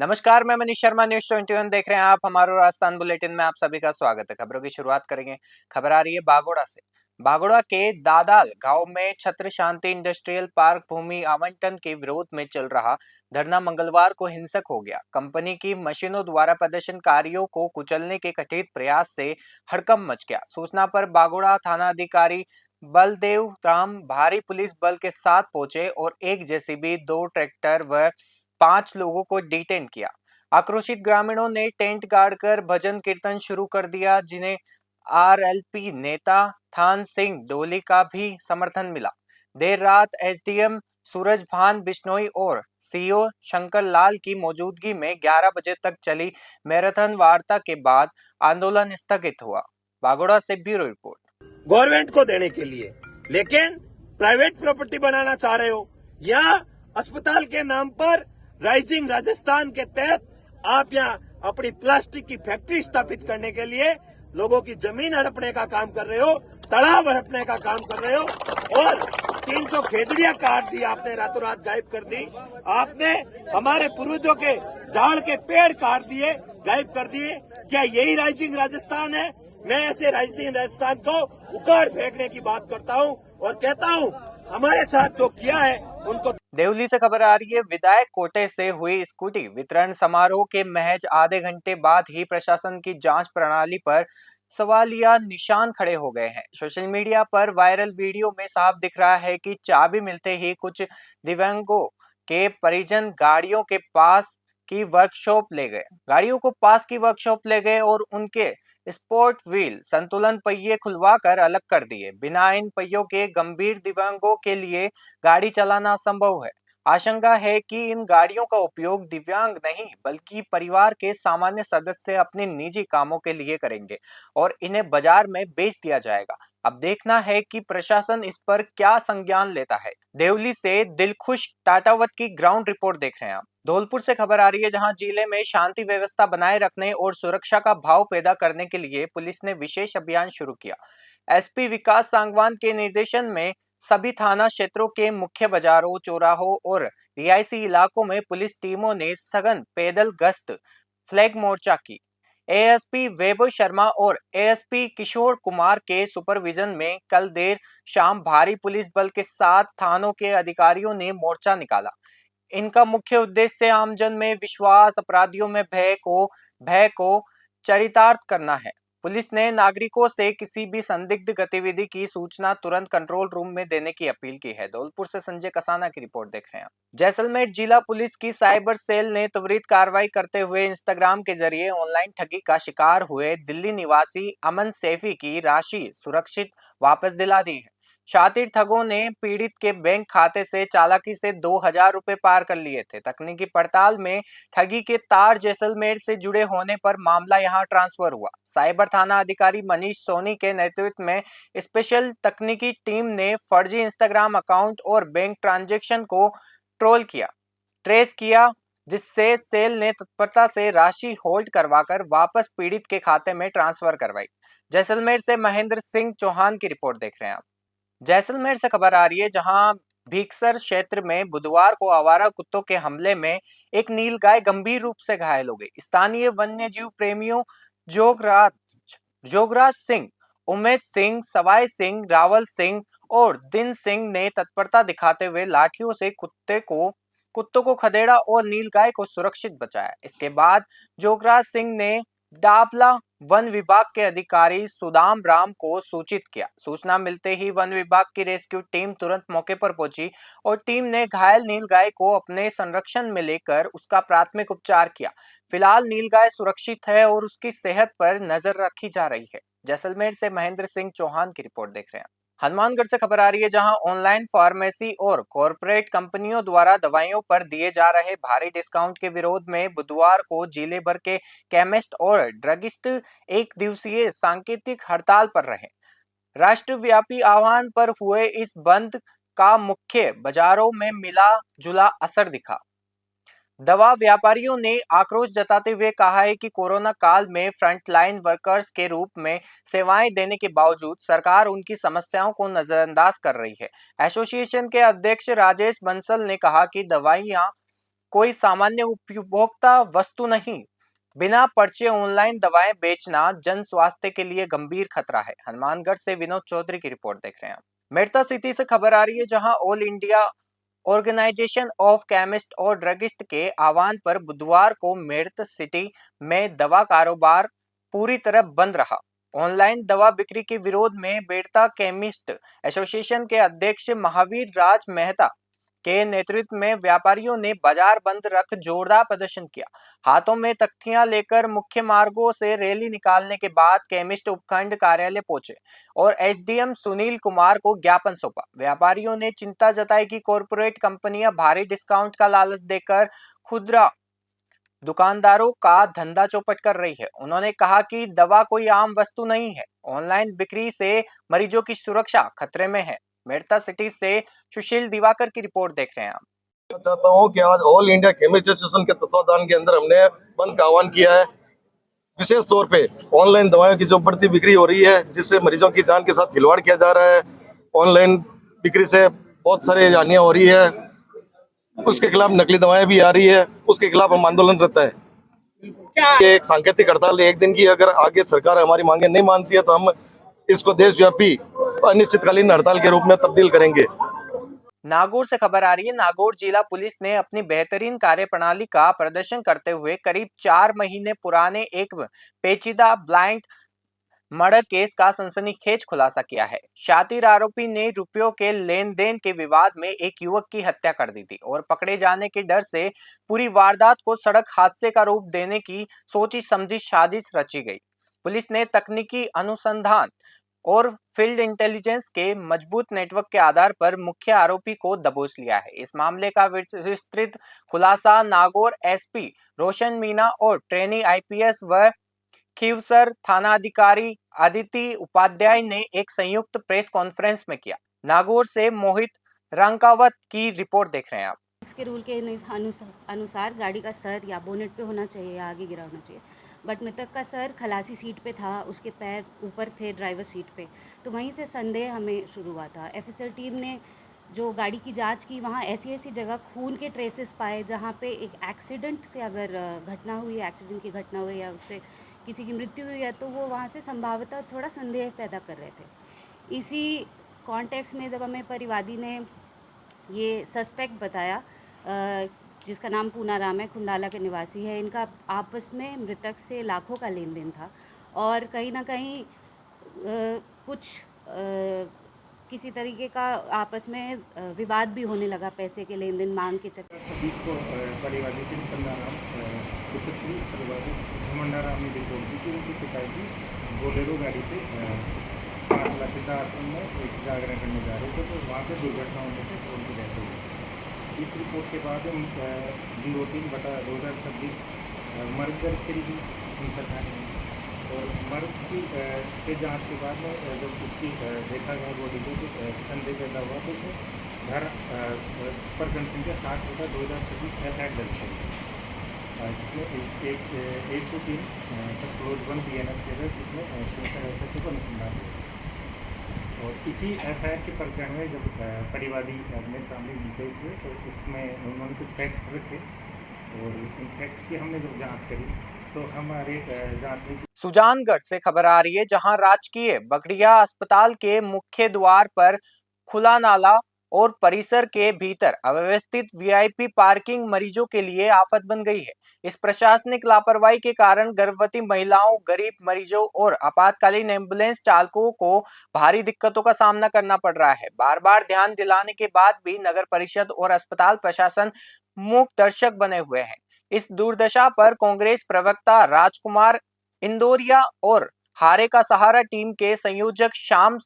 नमस्कार, मैं मनीष शर्मा, न्यूज़ 21 देख रहे हैं आप। हमारा राजस्थान बुलेटिन में आप सभी का स्वागत है। खबरों की शुरुआत करेंगे। खबर आ रही है बागोड़ा से। बागोड़ा के दादाल गांव में छत्र शांति इंडस्ट्रियल पार्क भूमि आवंटन के विरोध में चल रहा धरना मंगलवार को हिंसक हो गया। कंपनी की मशीनों द्वारा प्रदर्शनकारियों को कुचलने के कथित प्रयास से हड़कंप मच गया। सूचना पर बागोड़ा थाना अधिकारी बलदेव राम भारी पुलिस बल के साथ पहुंचे और एक जेसीबी, 2 ट्रैक्टर व 5 लोगों को डिटेन किया। आक्रोशित ग्रामीणों ने टेंट गाड़कर भजन कीर्तन शुरू कर दिया, जिन्हें आरएलपी नेता थान सिंह डोली का भी समर्थन मिला। देर रात एसडीएम सूरज भान बिश्नोई और सीओ शंकर लाल की मौजूदगी में 11 बजे तक चली मैराथन वार्ता के बाद आंदोलन स्थगित हुआ। बागोड़ा से ब्यूरो रिपोर्ट। गवर्नमेंट को देने के लिए, लेकिन प्राइवेट प्रॉपर्टी बनाना चाह रहे हो या अस्पताल के नाम पर राइजिंग राजस्थान के तहत आप यहाँ अपनी प्लास्टिक की फैक्ट्री स्थापित करने के लिए लोगों की जमीन हड़पने का काम कर रहे हो, तालाब हड़पने का काम कर रहे हो और 300 खेजड़ियां काट दी आपने, रातों रात गायब कर दी आपने। हमारे पूर्वजों के झाड़ के पेड़ काट दिए, गायब कर दिए। क्या यही राइजिंग राजस्थान है? मैं ऐसे राइजिंग राजस्थान को उखाड़ फेंकने की बात करता हूं और कहता हूं हमारे साथ जो किया है उनको। देवली से खबर आ रही है। विधायक कोटे से हुई स्कूटी वितरण समारोह के महज आधे घंटे बाद ही प्रशासन की जांच प्रणाली पर सवालिया निशान खड़े हो गए हैं। सोशल मीडिया पर वायरल वीडियो में साफ दिख रहा है कि चाबी मिलते ही कुछ दिव्यांगों के परिजन गाड़ियों के पास की वर्कशॉप ले गए। गाड़ियों को पास की वर्कशॉप ले गए और उनके स्पोर्ट व्हील संतुलन पहिए खुलवाकर अलग कर दिए। बिना इन पहियों के गंभीर दिव्यांगों के लिए गाड़ी चलाना असंभव है। आशंका है कि इन गाड़ियों का उपयोग दिव्यांग नहीं बल्कि परिवार के सामान्य सदस्य अपने निजी कामों के लिए करेंगे और इन्हें बाजार में बेच दिया जाएगा। अब देखना है कि प्रशासन इस पर क्या संज्ञान लेता है। देवली से दिलखुश टाटावत की ग्राउंड रिपोर्ट देख रहे हैं आप। धौलपुर से खबर आ रही है, जहां जिले में शांति व्यवस्था बनाए रखने और सुरक्षा का भाव पैदा करने के लिए पुलिस ने विशेष अभियान शुरू किया। एसपी विकास सांगवान के निर्देशन में सभी थाना क्षेत्रों के मुख्य बाजारों, चौराहों और रिहायशी इलाकों में पुलिस टीमों ने सघन पैदल गश्त, फ्लैग मोर्चा की। एएसपी वैभव शर्मा और एएसपी किशोर कुमार के सुपरविजन में कल देर शाम भारी पुलिस बल के साथ थानों के अधिकारियों ने मोर्चा निकाला। इनका मुख्य उद्देश्य आमजन में विश्वास, अपराधियों में भय को चरितार्थ करना है। पुलिस ने नागरिकों से किसी भी संदिग्ध गतिविधि की सूचना तुरंत कंट्रोल रूम में देने की अपील की है। धौलपुर से संजय कसाना की रिपोर्ट देख रहे हैं। जैसलमेर जिला पुलिस की साइबर सेल ने त्वरित कार्रवाई करते हुए इंस्टाग्राम के जरिए ऑनलाइन ठगी का शिकार हुए दिल्ली निवासी अमन सैफी की राशि सुरक्षित वापस दिला दी है। शातिर ठगों ने पीड़ित के बैंक खाते से चालाकी से 2000 रुपए पार कर लिए थे। तकनीकी पड़ताल में ठगी के तार जैसलमेर से जुड़े होने पर मामला यहां ट्रांसफर हुआ। साइबर थाना अधिकारी मनीष सोनी के नेतृत्व में स्पेशल तकनीकी टीम ने फर्जी इंस्टाग्राम अकाउंट और बैंक ट्रांजैक्शन को ट्रेस किया, जिससे सेल ने तत्परता से राशि होल्ड करवाकर वापस पीड़ित के खाते में ट्रांसफर करवाई। जैसलमेर से महेंद्र सिंह चौहान की रिपोर्ट देख रहे हैं आप। जैसलमेर से खबर आ रही है, जहां भीकसर क्षेत्र में बुधवार को आवारा कुत्तों के हमले में एक नीलगाय गंभीर रूप से घायल हो गई। स्थानीय वन्य जीव प्रेमियों जोगराज जोगराज सिंह, उमेद सिंह, सवाई सिंह, रावल सिंह और दिन सिंह ने तत्परता दिखाते हुए लाठियों से कुत्तों को खदेड़ा और नीलगाय को सुरक्षित बचाया। इसके बाद जोगराज सिंह ने डाबला वन विभाग के अधिकारी सुदाम राम को सूचित किया। सूचना मिलते ही वन विभाग की रेस्क्यू टीम तुरंत मौके पर पहुंची और टीम ने घायल नीलगाय को अपने संरक्षण में लेकर उसका प्राथमिक उपचार किया। फिलहाल नीलगाय सुरक्षित है और उसकी सेहत पर नजर रखी जा रही है। जैसलमेर से महेंद्र सिंह चौहान की रिपोर्ट देख रहे हैं। हनुमानगढ़ से खबर आ रही है, जहां ऑनलाइन फार्मेसी और कॉरपोरेट कंपनियों द्वारा दवाइयों पर दिए जा रहे भारी डिस्काउंट के विरोध में बुधवार को जिले भर के केमिस्ट और ड्रगिस्ट एक दिवसीय सांकेतिक हड़ताल पर रहे। राष्ट्रव्यापी आह्वान पर हुए इस बंद का मुख्य बाजारों में मिला जुला असर दिखा। दवा व्यापारियों ने आक्रोश जताते हुए कहा है कि कोरोना काल में फ्रंटलाइन वर्कर्स के रूप में सेवाएं देने के बावजूद सरकार उनकी समस्याओं को नजरअंदाज कर रही है। एसोसिएशन के अध्यक्ष राजेश बंसल ने कहा कि दवाइयां कोई सामान्य उपभोक्ता वस्तु नहीं। बिना पर्चे ऑनलाइन दवाएं बेचना जन स्वास्थ्य के लिए गंभीर खतरा है। हनुमानगढ़ से विनोद चौधरी की रिपोर्ट देख रहे हैं। मेड़ता सिटी से खबर आ रही है, जहां all India organisation of chemist और ड्रगिस्ट के आह्वान पर बुधवार को मेड़ता सिटी में दवा कारोबार पूरी तरह बंद रहा। ऑनलाइन दवा बिक्री के विरोध में मेड़ता केमिस्ट एसोसिएशन के अध्यक्ष महावीर राज मेहता के नेतृत्व में व्यापारियों ने बाजार बंद रख जोरदार प्रदर्शन किया। हाथों में तख्तियां लेकर मुख्य मार्गों से रैली निकालने के बाद केमिस्ट उपखंड कार्यालय पहुंचे और एसडीएम सुनील कुमार को ज्ञापन सौंपा। व्यापारियों ने चिंता जताई कि कॉरपोरेट कंपनियां भारी डिस्काउंट का लालच देकर खुदरा दुकानदारों का धंधा चौपट कर रही है। उन्होंने कहा कि दवा कोई आम वस्तु नहीं है। ऑनलाइन बिक्री से मरीजों की सुरक्षा खतरे में है। मेड़ता सिटी से सुशील दिवाकर की रिपोर्ट देख रहे हैं आप। चाहता हूं कि आज ऑल इंडिया केमिस्ट एसोसिएशन के तत्वाधान के अंदर हमने बंद का आह्वान किया है। विशेष तौर पे ऑनलाइन दवाओं की जो बढ़ती बिक्री हो रही है, जिससे मरीजों की जान के साथ खिलवाड़ किया जा रहा है, ऑनलाइन बिक्री से बहुत सारी हानियां हो रही है, उसके खिलाफ नकली दवाएं भी आ रही है, उसके खिलाफ हम आंदोलन रहता है। ये एक सांकेतिक हड़ताल है, एक दिन की। अगर आगे सरकार हमारी मांगे नहीं मानती है तो हम इसको देशव्यापी अनिश्चितकालीन हड़ताल के रूप में तब्दील करेंगे। नागौर से खबर आ रही है, नागौर जिला पुलिस ने अपनी बेहतरीन कार्यप्रणाली का प्रदर्शन करते हुए करीब 4 महीने पुराने एक पेचीदा ब्लाइंड मर्डर केस का सनसनीखेज खुलासा किया है। शातिर आरोपी ने रुपयों के लेन देन के विवाद में एक युवक की हत्या कर दी थी और पकड़े जाने के डर से पूरी वारदात को सड़क हादसे का रूप देने की सोची समझी साजिश रची गई। पुलिस ने तकनीकी अनुसंधान और फील्ड इंटेलिजेंस के मजबूत नेटवर्क के आधार पर मुख्य आरोपी को दबोच लिया है। इस मामले का विस्तृत खुलासा नागौर एसपी रोशन मीना और ट्रेनी आईपीएस व खीवसर थानाधिकारी अदिति उपाध्याय ने एक संयुक्त प्रेस कॉन्फ्रेंस में किया। नागौर से मोहित रंकावत की रिपोर्ट देख रहे हैं आप। इसके रूल के अनुसार गाड़ी का सर या बोनेट पे होना चाहिए या आगे गिरा होना चाहिए, बट मृतक का सर खलासी सीट पे था, उसके पैर ऊपर थे ड्राइवर सीट पे, तो वहीं से संदेह हमें शुरू हुआ था। एफएसएल टीम ने जो गाड़ी की जांच की, वहाँ ऐसी ऐसी जगह खून के ट्रेसेस पाए जहाँ पे एक एक्सीडेंट से अगर घटना हुई, एक्सीडेंट की घटना हुई या उससे किसी की मृत्यु हुई है, तो वो वहाँ से संभावतः थोड़ा संदेह पैदा कर रहे थे। इसी कॉन्टेक्स्ट में जब हमें परिवादी ने ये सस्पेक्ट बताया, जिसका नाम पूनाराम है, खुंडाला के निवासी है, इनका आपस में मृतक से लाखों का लेन देन था और कहीं ना कहीं कुछ किसी तरीके का आपस में विवाद भी होने लगा, पैसे के लेन देन मांग के चक्कर। 26 को परिवादी से पंद्रह पुत्र श्री सर्वासी घमंडाराम ने रिपोर्ट दी कि उनके पिताजी बोलेरो गाड़ी से पांचला सिद्धा आश्रम में एक जागरण करने जा रहे थे, तो वहाँ पर दुर्घटना होने से उनकी डेथ हो गई। इस रिपोर्ट के बाद 03/2026 मर्ग दर्ज करी गई हिंसक थाने में, और मर्ग की के जांच के बाद में जब उसकी देखा गया बॉडी को, तो संदेह पैदा हुआ, तो उसमें घर प्रकरण संख्या 60/2026 FIR दर्ज करी, जिसमें 103 सब क्लोज 1 PNS के तहत इसमें सच्चों को अनुसंधान हुआ। और इसी FIR के प्रकरण में जब परिवादी अपने सामने डिटेल्स हुए, तो उसमें उन्होंने कुछ फैक्ट्स रखे और इन फैक्ट्स की हमने जब जांच करी तो हमारे जांच में सुजानगढ़ से खबर आ रही है, जहां राजकीय बगड़िया अस्पताल के मुख्य द्वार पर खुला नाला और परिसर के भीतर अव्यवस्थित वीआईपी पार्किंग मरीजों के लिए आफत बन गई है। इस प्रशासनिक लापरवाही के कारण गर्भवती महिलाओं, गरीब मरीजों और आपातकालीन एम्बुलेंस चालकों को भारी दिक्कतों का सामना करना पड़ रहा है। बार बार ध्यान दिलाने के बाद भी नगर परिषद और अस्पताल प्रशासन मूक दर्शक बने हुए हैं। इस दुर्दशा पर कांग्रेस प्रवक्ता राजकुमार इंदौरिया और हारे का सहारा टीम के संयोजक श्याम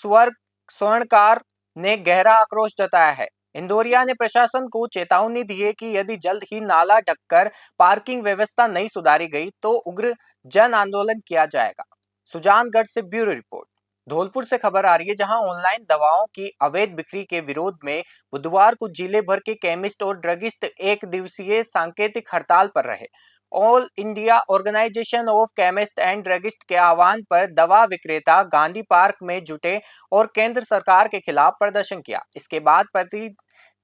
स्वर्णकार ने गहरा आक्रोश जताया है। इंदौरिया ने प्रशासन को चेतावनी दी है कि यदि जल्द ही नाला ढककर पार्किंग व्यवस्था नहीं सुधारी गई तो उग्र जन आंदोलन किया जाएगा। सुजानगढ़ से ब्यूरो रिपोर्ट। धौलपुर से खबर आ रही है, जहां ऑनलाइन दवाओं की अवैध बिक्री के विरोध में बुधवार को जिले भर के केमिस्ट और ड्रगिस्ट एक दिवसीय सांकेतिक हड़ताल पर रहे। All India organisation of chemist and druggist के आह्वान पर दवा विक्रेता गांधी पार्क में जुटे और केंद्र सरकार के खिलाफ प्रदर्शन किया। इसके बाद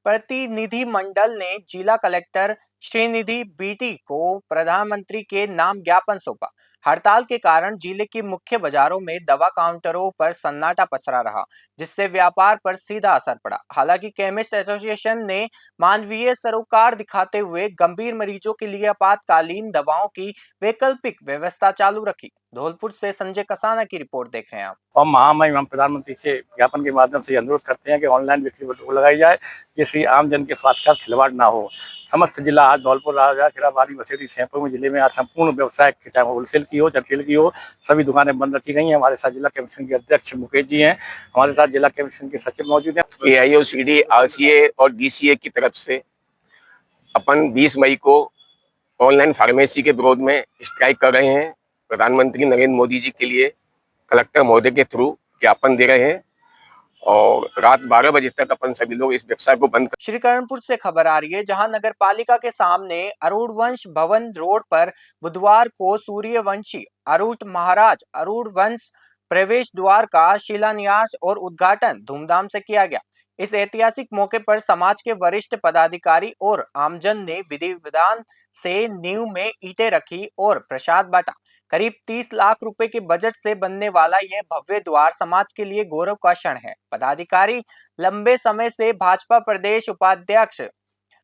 प्रतिनिधि मंडल ने जिला कलेक्टर श्रीनिधि बीटी को प्रधानमंत्री के नाम ज्ञापन सौंपा। हड़ताल के कारण जिले की मुख्य बाजारों में दवा काउंटरों पर सन्नाटा पसरा रहा, जिससे व्यापार पर सीधा असर पड़ा। हालांकि केमिस्ट एसोसिएशन ने मानवीय सरोकार दिखाते हुए गंभीर मरीजों के लिए आपातकालीन दवाओं की वैकल्पिक व्यवस्था चालू रखी। धौलपुर से संजय कसाना की रिपोर्ट देख रहे हैं आप। और महामहिम हम प्रधानमंत्री से ज्ञापन के माध्यम से अनुरोध करते हैं कि ऑनलाइन बिक्री लगाई जाए, जिससे आम जन के स्वास्थ्य का खिलवाड़ ना हो। समस्त जिला आज धौलपुर, राजा, खिराबाड़ी, बसेड़ी, सैंपल में जिले में आज संपूर्ण व्यवसाय, चाहे होलसेल की हो, रिटेल की हो, सभी दुकानें बंद रखी गई हैं। हमारे साथ जिला कमीशन के अध्यक्ष मुकेश जी हैं, हमारे साथ जिला कमीशन के सचिव मौजूद हैं। AIOCD, RCA और DCA की तरफ से अपन 20 मई को ऑनलाइन फार्मेसी के विरोध में स्ट्राइक कर रहे हैं। प्रधानमंत्री नरेंद्र मोदी जी के लिए कलेक्टर महोदय के थ्रू ज्ञापन दे रहे हैं और रात 12 बजे तक अपन सभी लोग इस व्यवसाय को बंद कर। श्रीकरणपुर से खबर आ रही है, जहां नगर पालिका के सामने अरूढ़वंश भवन रोड पर बुधवार को सूर्यवंशी अरूढ़ महाराज अरूढ़वंश प्रवेश द्वार का शिलान्यास और उद्घाटन धूमधाम से किया गया। इस ऐतिहासिक मौके पर समाज के वरिष्ठ पदाधिकारी और आमजन ने विधि विधान से नींव में ईंटें रखी और प्रसाद बांटा। करीब 30 लाख रुपए के बजट से बनने वाला यह भव्य द्वार समाज के लिए गौरव का क्षण है। पदाधिकारी लंबे समय से भाजपा प्रदेश उपाध्यक्ष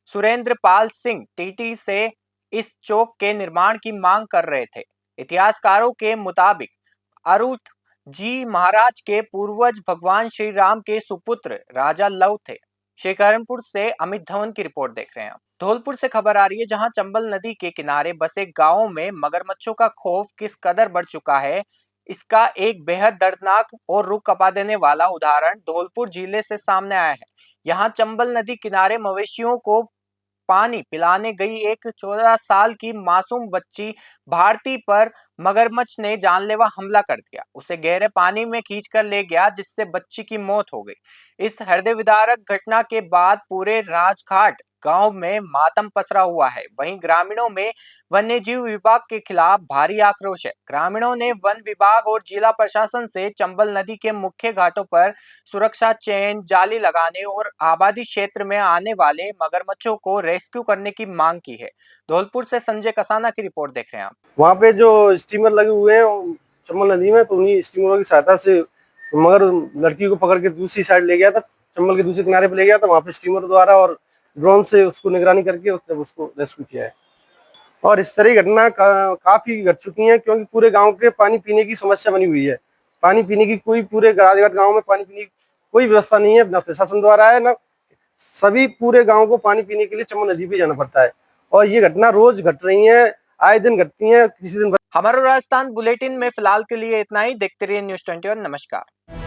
सुरेंद्र पाल सिंह टीटी से इस चौक के निर्माण की मांग कर रहे थे। इतिहासकारों के मुताबिक अरूढ़ जी महाराज के पूर्वज भगवान श्री राम के सुपुत्र राजा लव थे। श्रीकरणपुर से अमित धवन की रिपोर्ट देख रहे हैं आप। धौलपुर से खबर आ रही है, जहां चंबल नदी के किनारे बसे गांवों में मगरमच्छों का खौफ किस कदर बढ़ चुका है, इसका एक बेहद दर्दनाक और रूह कपा देने वाला उदाहरण धौलपुर जिले से सामने आया है। यहां चंबल नदी किनारे मवेशियों को पानी पिलाने गई एक 14 साल की मासूम बच्ची भारती पर मगरमच्छ ने जानलेवा हमला कर दिया। उसे गहरे पानी में खींचकर ले गया, जिससे बच्ची की मौत हो गई। इस हृदय विदारक घटना के बाद पूरे राजघाट गांव में मातम पसरा हुआ है। वहीं ग्रामीणों में वन्यजीव विभाग के खिलाफ भारी आक्रोश है। ग्रामीणों ने वन विभाग और जिला प्रशासन से चंबल नदी के मुख्य घाटों पर सुरक्षा चेन जाली लगाने और आबादी क्षेत्र में आने वाले मगरमच्छों को रेस्क्यू करने की मांग की है। धौलपुर से संजय कसाना की रिपोर्ट देख रहे हैं आप। वहाँ पे जो स्टीमर लगे हुए हैं चंबल नदी में, तो उन्हीं स्टीमरों की सहायता से मगर लड़की को पकड़ के दूसरी साइड ले गया था, चंबल के दूसरे किनारे पे ले गया था। वहाँ पे स्टीमर द्वारा और ड्रोन से उसको निगरानी करके उसको रेस्क्यू किया है। और इस तरह की घटना काफी घट चुकी हैं, क्योंकि पूरे गांव के पानी पीने की समस्या बनी हुई है। पानी पीने की कोई, पूरे राजघाट गांव में पानी पीने की कोई व्यवस्था नहीं है, ना प्रशासन द्वारा है, ना सभी पूरे गांव को पानी पीने के लिए चंबल नदी पे जाना पड़ता है। और ये घटना रोज घट रही है, आए दिन घटती है, किसी दिन। हमारा राजस्थान बुलेटिन में फिलहाल के लिए इतना ही। देखते रहिए न्यूज़ 21। नमस्कार।